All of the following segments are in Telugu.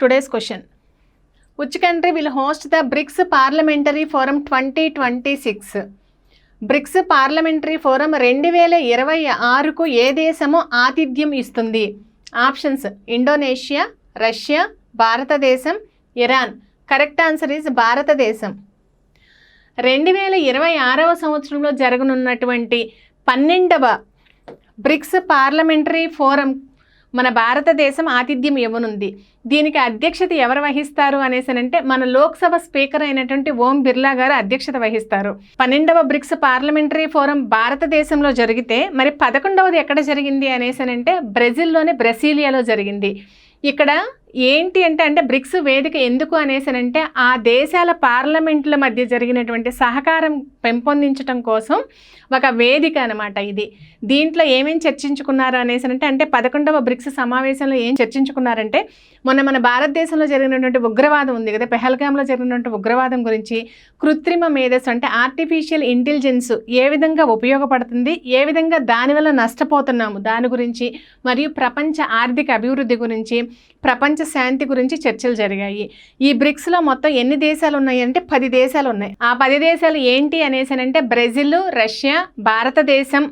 today's question. Which country will host the BRICS Parliamentary Forum 2026? BRICS parliamentary forum 2026కు ఏ దేశము ఆతిథ్యం ఇస్తుంది? ఆప్షన్స్ ఇండోనేషియా, రష్యా, భారతదేశం, ఇరాన్. కరెక్ట్ ఆన్సర్ ఈజ్ భారతదేశం. 2026వ సంవత్సరంలో జరగనున్నటువంటి 12వ బ్రిక్స్ పార్లమెంటరీ ఫోరం మన భారతదేశం ఆతిథ్యం ఇవ్వనుంది. దీనికి అధ్యక్షత ఎవరు వహిస్తారు అనేసనంటే మన లోక్సభ స్పీకర్ అయినటువంటి ఓం బిర్లా గారు అధ్యక్షత వహిస్తారు. 12వ బ్రిక్స్ పార్లమెంటరీ ఫోరం భారతదేశంలో జరిగితే మరి 11వది ఎక్కడ జరిగింది అనేసనంటే బ్రెజిలియాలో జరిగింది. ఇక్కడ ఏంటి అంటే బ్రిక్స్ వేదిక ఎందుకు అనేసనంటే ఆ దేశాల పార్లమెంట్ల మధ్య జరిగినటువంటి సహకారం పెంపొందించడం కోసం ఒక వేదిక అనమాట ఇది. దీంట్లో ఏమేమి చర్చించుకున్నారు అనేసనంటే 11వ బ్రిక్స్ సమావేశంలో ఏం చర్చించుకున్నారంటే మన భారతదేశంలో జరిగినటువంటి ఉగ్రవాదం ఉంది కదా, పెహల్గాంలో జరిగినటువంటి ఉగ్రవాదం గురించి, కృత్రిమ మేధస్సు అంటే ఆర్టిఫిషియల్ ఇంటెలిజెన్స్ ఏ విధంగా ఉపయోగపడుతుంది, ఏ విధంగా దానివల్ల నష్టపోతున్నాము దాని గురించి, మరియు ప్రపంచ ఆర్థిక అభివృద్ధి గురించి, ప్రపంచ శాంతి గురించి చర్చలు జరిగాయి. ఈ బ్రిక్స్లో మొత్తం ఎన్ని దేశాలు ఉన్నాయి అంటే 10 దేశాలు ఉన్నాయి. ఆ 10 దేశాలు ఏంటి అనేసనంటే బ్రెజిల్, రష్యా, భారతదేశం,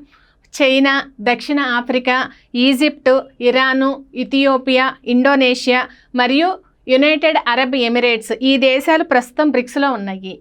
చైనా, దక్షిణ Africa, Egypt, Iran, Ethiopia, Indonesia మరియు యునైటెడ్ అరబ్ ఎమిరేట్స్. ఈ దేశాలు ప్రస్తుతం బ్రిక్స్లో ఉన్నాయి.